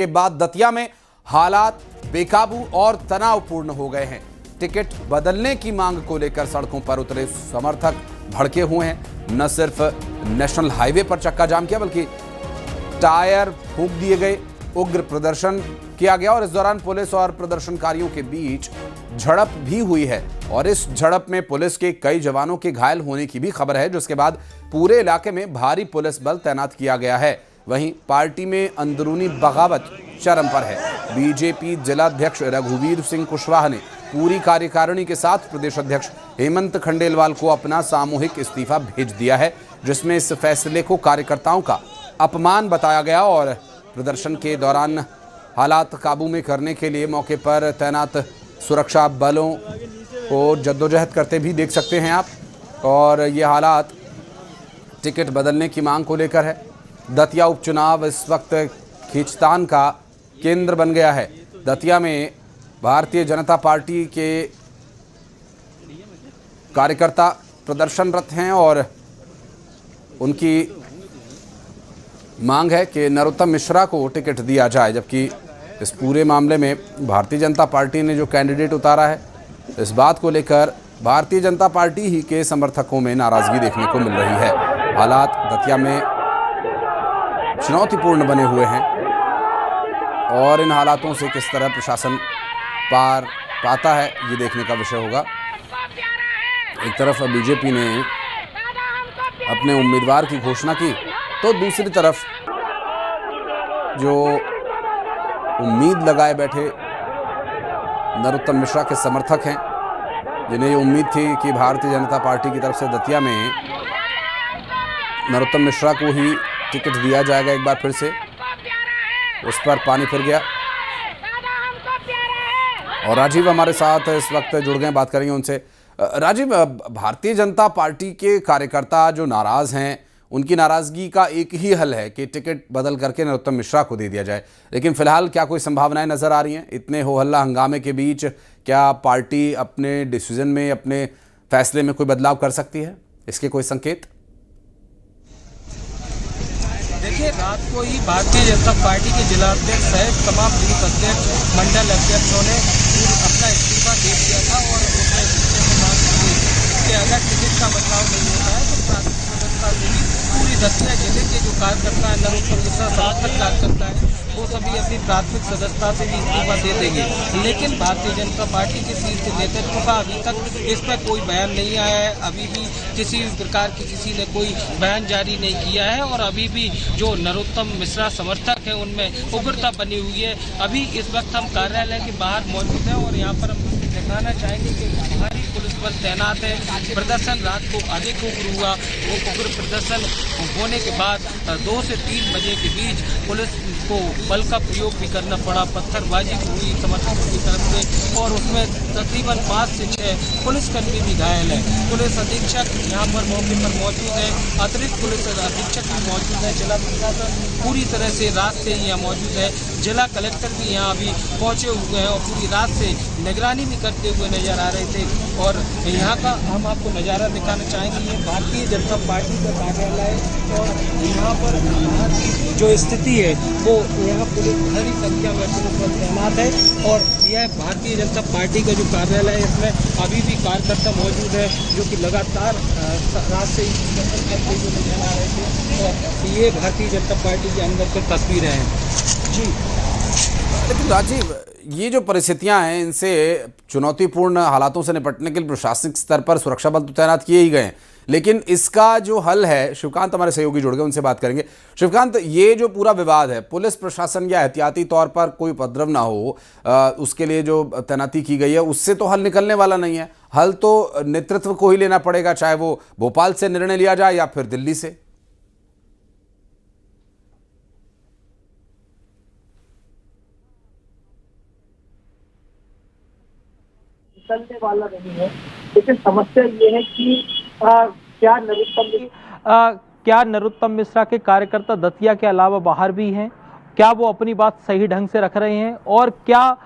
के बाद दतिया में हालात बेकाबू और तनावपूर्ण हो गए हैं। टिकट बदलने की मांग को लेकर सड़कों पर उतरे समर्थक भड़के हुए हैं। न सिर्फ नेशनल हाईवे पर चक्का जाम किया बल्कि टायर फूंक दिए गए, उग्र प्रदर्शन किया गया और इस दौरान पुलिस और प्रदर्शनकारियों के बीच झड़प भी हुई है और इस झड़प में पुलिस के कई जवानों के घायल होने की भी खबर है, जिसके बाद पूरे इलाके में भारी पुलिस बल तैनात किया गया है। वहीं पार्टी में अंदरूनी बगावत चरम पर है। बीजेपी जिलाध्यक्ष रघुवीर सिंह कुशवाहा ने पूरी कार्यकारिणी के साथ प्रदेश अध्यक्ष हेमंत खंडेलवाल को अपना सामूहिक इस्तीफा भेज दिया है, जिसमें इस फैसले को कार्यकर्ताओं का अपमान बताया गया और प्रदर्शन के दौरान हालात काबू में करने के लिए मौके पर तैनात सुरक्षा बलों को जद्दोजहद करते भी देख सकते हैं आप। और ये हालात टिकट बदलने की मांग को लेकर है। दतिया उपचुनाव इस वक्त खींचतान का केंद्र बन गया है। दतिया में भारतीय जनता पार्टी के कार्यकर्ता प्रदर्शनरत हैं और उनकी मांग है कि नरोत्तम मिश्रा को टिकट दिया जाए, जबकि इस पूरे मामले में भारतीय जनता पार्टी ने जो कैंडिडेट उतारा है, इस बात को लेकर भारतीय जनता पार्टी ही के समर्थकों में नाराजगी देखने को मिल रही है। हालात दतिया में चुनौतीपूर्ण बने हुए हैं और इन हालातों से किस तरह प्रशासन पार पाता है, ये देखने का विषय होगा। एक तरफ बीजेपी ने अपने उम्मीदवार की घोषणा की, तो दूसरी तरफ जो उम्मीद लगाए बैठे नरोत्तम मिश्रा के समर्थक हैं, जिन्हें ये उम्मीद थी कि भारतीय जनता पार्टी की तरफ से दतिया में नरोत्तम मिश्रा को ही टिकट दिया जाएगा एक बार फिर से, उस पर पानी फिर गया। और राजीव हमारे साथ इस वक्त जुड़ गए, बात करेंगे उनसे। राजीव, भारतीय जनता पार्टी के कार्यकर्ता जो नाराज हैं, उनकी नाराजगी का एक ही हल है कि टिकट बदल करके नरोत्तम मिश्रा को दे दिया जाए, लेकिन फिलहाल क्या कोई संभावनाएं नजर आ रही हैं? इतने हो हल्ला हंगामे के बीच क्या पार्टी अपने डिसीजन में, अपने फैसले में कोई बदलाव कर सकती है? इसके कोई संकेत? देखिए, रात को ही भारतीय जनता पार्टी के जिलाध्यक्ष सहित तमाम बूथ अध्यक्ष, मंडल अध्यक्षों ने अपना इस्तीफा दे दिया था और कि अगर टिकट का बदलाव नहीं होता है तो प्राथमिक सदस्यता देगी। पूरी दतिया जिले के जो कार्यकर्ता है, नरोत्तम मिश्रा समर्थक कार्यकर्ता है, वो सभी अपनी प्राथमिक सदस्यता से भी इस्तीफा दे देंगे। लेकिन भारतीय जनता पार्टी के शीर्ष नेतृत्व का अभी तक इस पर कोई बयान नहीं आया है। अभी भी किसी भी प्रकार की किसी ने कोई बयान जारी नहीं किया है और अभी भी जो नरोत्तम मिश्रा समर्थक है उनमें उग्रता बनी हुई है। अभी इस वक्त हम कार्यालय के बाहर मौजूद हैं और यहाँ पर हम दिखाना चाहेंगे कि भारी पुलिस बल तैनात है। प्रदर्शन रात को अधिक उग्र हुआ। वो उग्र प्रदर्शन होने के बाद 2 से 3 बजे के बीच पुलिस को बल का प्रयोग भी करना पड़ा। पत्थरबाजी हुई समर्थकों की तरफ से और उसमें तकरीबन 5 से 6 पुलिसकर्मी भी घायल है। पुलिस अधीक्षक यहाँ पर मौके पर मौजूद है, अतिरिक्त पुलिस अधीक्षक भी मौजूद है, जिला प्रशासन पूरी तरह से रात से ही यहाँ मौजूद है। जिला कलेक्टर भी यहाँ अभी पहुँचे हुए हैं और पूरी रात से निगरानी भी करते हुए नजर आ रहे थे। और यहाँ का हम आपको नज़ारा दिखाना चाहेंगे। ये भारतीय जनता पार्टी का कार्यालय और यहाँ पर जो स्थिति है वो यहाँ पुलिस भारी संख्या में पुलिस बल तैनात है और यह भारतीय जनता पार्टी का जो कार्यालय है इसमें अभी भी कार्यकर्ता मौजूद है जो कि लगातार रात से ही प्रदर्शन करते हुए नजर आ रहे थे। और ये भारतीय जनता पार्टी के अंदर की तस्वीरें हैं जी। लेकिन राजीव, ये जो परिस्थितियां हैं, इनसे चुनौतीपूर्ण हालातों से निपटने के लिए प्रशासनिक स्तर पर सुरक्षा बल तो तैनात किए ही गए हैं, लेकिन इसका जो हल है, शिवकांत हमारे सहयोगी जुड़ गए, उनसे बात करेंगे। शिवकांत, ये जो पूरा विवाद है, पुलिस प्रशासन या एहतियाती तौर पर कोई उपद्रव ना हो उसके लिए जो तैनाती की गई है, उससे तो हल निकलने वाला नहीं है। हल तो नेतृत्व को ही लेना पड़ेगा, चाहे वो भोपाल से निर्णय लिया जाए या फिर दिल्ली से। निकलने वाला नहीं है, लेकिन समस्या ये है कि क्या नरोत्तम मिश्रा के कार्यकर्ता दतिया के अलावा बाहर भी हैं क्या वो अपनी बात सही ढंग से रख रहे हैं, और क्या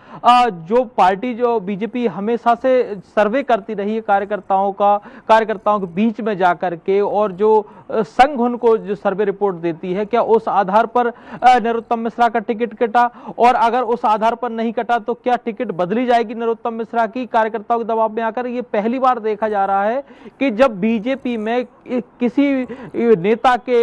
जो पार्टी जो बीजेपी हमेशा से सर्वे करती रही है कार्यकर्ताओं के बीच में जाकर के, और जो संघ उनको जो सर्वे रिपोर्ट देती है, क्या उस आधार पर नरोत्तम मिश्रा का टिकट कटा, और अगर उस आधार पर नहीं कटा तो क्या टिकट बदली जाएगी नरोत्तम मिश्रा की कार्यकर्ताओं के दबाव में आकर? ये पहली बार देखा जा रहा है कि जब बीजेपी में किसी नेता के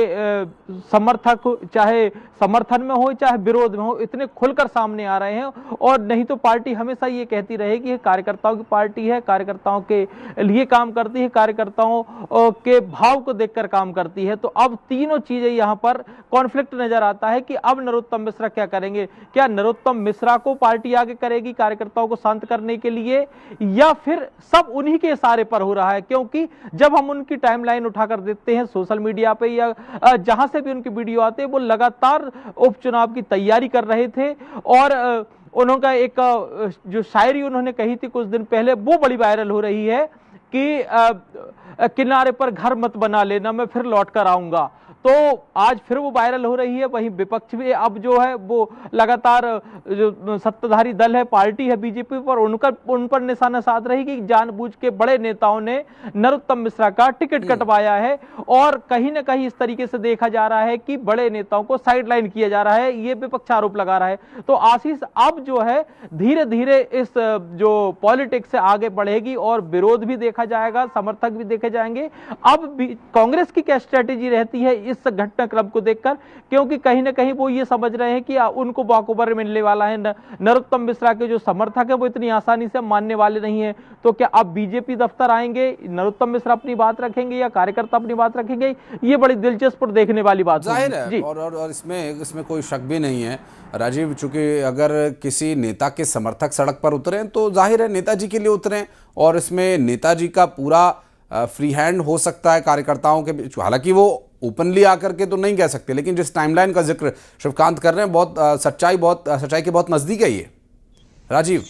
समर्थक चाहे समर्थन में हो चाहे विरोध में हो इतने खुलकर सामने आ रहे हैं। और नहीं तो पार्टी हमेशा ये कहती रहेगी कि कार्यकर्ताओं की पार्टी है, कार्यकर्ताओं के लिए काम करती है, कार्यकर्ताओं के भाव को देखकर काम करती है। तो अब तीनों चीजें यहाँ पर कॉन्फ्लिक्ट नजर आता है कि अब नरोत्तम मिश्रा क्या करेंगे? क्या नरोत्तम मिश्रा को पार्टी आगे करेगी कार्यकर्ताओं को शांत करने के लिए, या फिर सब उन्हीं के इशारे पर हो रहा है? क्योंकि जब हम उनकी टाइमलाइन उठाकर देखते हैं सोशल मीडिया पे या जहां से भी उनके वीडियो आते हैं, वो लगातार उपचुनाव की तैयारी कर रहे थे। और उन्होंने एक जो शायरी उन्होंने कही थी कुछ दिन पहले, वो बड़ी वायरल हो रही है कि किनारे पर घर मत बना लेना, मैं फिर लौट कर आऊंगा। तो आज फिर वो वायरल हो रही है। वहीं विपक्ष भी अब जो है वो लगातार जो सत्ताधारी दल है, पार्टी है बीजेपी पर, उन पर निशाना साध रही कि जानबूझ के बड़े नेताओं ने नरोत्तम मिश्रा का टिकट कटवाया है। और कहीं ना कहीं इस तरीके से देखा जा रहा है कि बड़े नेताओं को साइडलाइन किया जा रहा है, ये विपक्ष आरोप लगा रहा है। तो आशीष, अब जो है धीरे धीरे इस जो पॉलिटिक्स से आगे बढ़ेगी और विरोध भी देखा जाएगा, समर्थक भी देखे जाएंगे। अब कांग्रेस की क्या स्ट्रेटेजी रहती है इस घटनाक्रम को देखकर? क्योंकि कहीं ना कहीं वो ये समझ रहे हैं कि उनको वॉकओवर मिलने वाला है। नरोत्तम मिश्रा के जो समर्थक है वो इतनी आसानी से मानने वाले नहीं है। तो क्या अब बीजेपी दफ्तर आएंगे, नरोत्तम मिश्रा अपनी बात रखेंगे या कार्यकर्ता अपनी बात रखेंगे? ये बड़ी दिलचस्प और देखने वाली बात जाहिर है। और इसमें कोई शक भी नहीं है राजीव, चूंकि अगर किसी नेता के समर्थक सड़क पर उतरे तो जाहिर है नेताजी के लिए उतरे, और इसमें नेताजी का पूरा फ्री हैंड हो सकता है कार्यकर्ताओं के बीच। हालांकि वो ओपनली आकर के तो नहीं कह सकते, लेकिन जिस टाइमलाइन का जिक्र शिवकांत कर रहे हैं, बहुत सच्चाई के बहुत नजदीक है ये। राजीव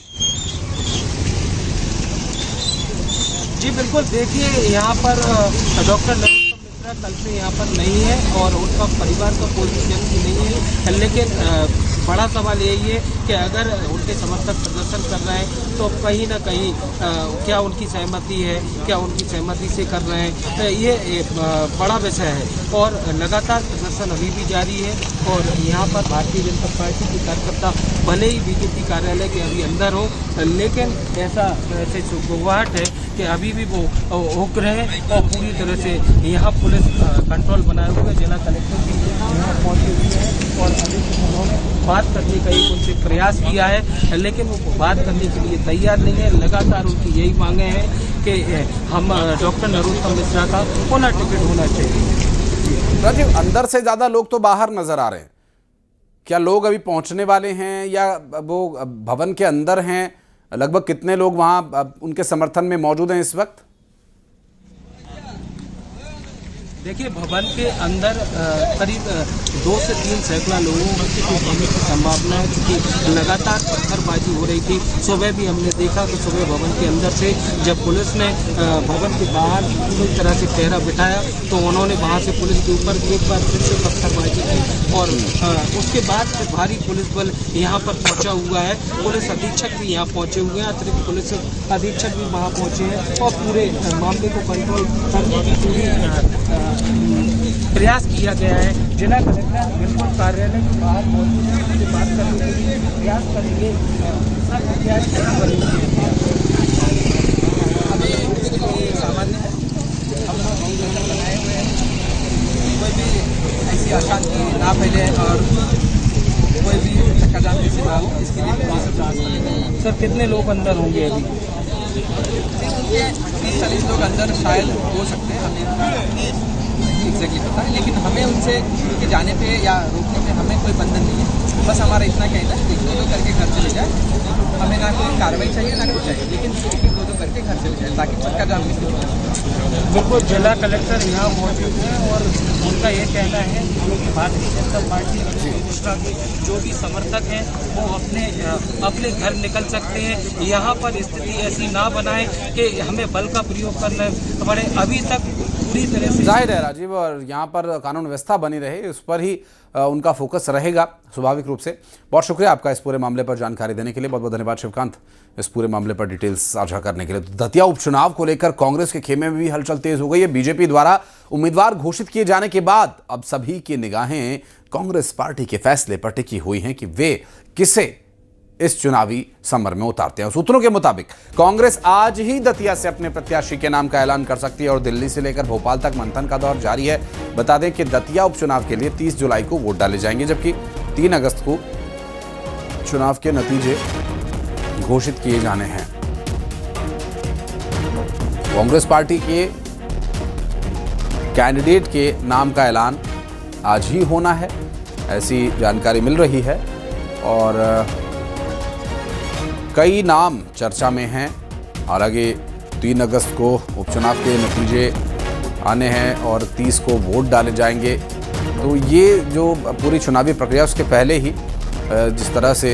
जी बिल्कुल, देखिए यहाँ पर डॉक्टर नरोत्तम मिश्रा कल से यहाँ पर नहीं है और उनका परिवार का कोई भी व्यक्ति नहीं है। लेकिन बड़ा सवाल यही है कि अगर उनके समर्थक प्रदर्शन कर रहे हैं तो कहीं ना कहीं क्या उनकी सहमति है, क्या उनकी सहमति से कर रहे हैं, ये बड़ा विषय है। और लगातार प्रदर्शन अभी भी जारी है। और यहाँ पर भारतीय जनता पार्टी के कार्यकर्ता भले ही बीजेपी कार्यालय के अभी अंदर हो, लेकिन ऐसे गुवाहट है कि अभी भी वो उग्र है और पूरी तरह से यहाँ पुलिस कंट्रोल बनाए हुए। जिला कलेक्टर भी यहाँ पहुँचे हुए हैं और अभी उन्होंने बात करने का एक उनसे प्रयास किया है, लेकिन वो बात करने के लिए तैयार नहीं है। लगातार उनकी यही मांगे हैं कि हम डॉक्टर नरोत्तम मिश्रा का पुनः टिकट होना चाहिए। राजीव, अंदर से ज्यादा लोग तो बाहर नजर आ रहे हैं, क्या लोग अभी पहुंचने वाले हैं या वो भवन के अंदर हैं? लगभग कितने लोग वहां उनके समर्थन में मौजूद हैं इस वक्त? देखिए, भवन के अंदर करीब 2 से 3 सैकड़ा लोगों की होने की संभावना है, क्योंकि लगातार पत्थरबाजी हो रही थी। सुबह भी हमने देखा कि सुबह भवन के अंदर से जब पुलिस ने भवन के बाहर पूरी तरह से पहरा बिठाया तो उन्होंने वहां से पुलिस के ऊपर एक बार फिर से पत्थरबाजी की और उसके बाद से भारी पुलिस बल यहाँ पर पहुँचा हुआ है। पुलिस अधीक्षक भी यहाँ पहुँचे हुए हैं, अतिरिक्त पुलिस अधीक्षक भी वहाँ पहुँचे हैं और पूरे मामले को कंट्रोल करने की पूरी प्रयास किया गया है। जिला कलेक्टर बिल्कुल कार्यालय के बाहर मौजूद से बात करने के लिए प्रयास करेंगे। सामान्य है, हम लोग बनाए हुए हैं, कोई भी ऐसी अशांति ना फैले और कोई भी चक्काजाम जैसी ना हो, इसके लिए प्रयास करेंगे। सर, कितने लोग अंदर होंगे अभी? 30-40 लोग अंदर शायद हो सकते हैं, हमें एग्जैक्टली पता है, लेकिन हमें उनसे के जाने पे या रोकने पे हमें कोई बंधन नहीं है। बस हमारा इतना कहना है कि 2-2 करके घर चले जाए, हमें ना कोई कार्रवाई चाहिए ना कुछ चाहिए, लेकिन 2-2 करके घर चले जाए ताकि चक्का जाम की स्थिति। बिल्कुल, जिला कलेक्टर यहाँ मौजूद हैं और उनका ये कहना है कि भारतीय जनता पार्टी मिश्रा के जो भी समर्थक हैं वो अपने घर निकल सकते हैं। यहाँ पर स्थिति ऐसी ना बनाए कि हमें बल का प्रयोग करना पड़े। अभी तक पूरी तरह से जाहिर है राजीव, और यहाँ पर कानून व्यवस्था बनी रहे इस पर ही उनका फोकस रहेगा स्वाभाविक रूप से। बहुत शुक्रिया आपका इस पूरे मामले पर जानकारी देने के लिए। बहुत बहुत धन्यवाद शिवकांत, इस पूरे मामले पर डिटेल्स साझा करने के लिए। तो दतिया उपचुनाव को लेकर कांग्रेस के खेमे में भी हलचल तेज हो गई है। बीजेपी द्वारा उम्मीदवार घोषित किए जाने के बाद अब सभी की निगाहें कांग्रेस पार्टी के फैसले पर टिकी हुई हैं कि वे किसे इस चुनावी समर में उतारते हैं। सूत्रों के मुताबिक कांग्रेस आज ही दतिया से अपने प्रत्याशी के नाम का ऐलान कर सकती है और दिल्ली से लेकर भोपाल तक मंथन का दौर जारी है। बता दें कि दतिया उपचुनाव के लिए 30 जुलाई को वोट डाले जाएंगे, जबकि 3 अगस्त को चुनाव के नतीजे घोषित किए जाने हैं। कांग्रेस पार्टी के कैंडिडेट के नाम का ऐलान आज ही होना है, ऐसी जानकारी मिल रही है। और कई नाम चर्चा में हैं। हालांकि 3 अगस्त को उपचुनाव के नतीजे आने हैं और 30 को वोट डाले जाएंगे। तो ये जो पूरी चुनावी प्रक्रिया उसके पहले ही जिस तरह से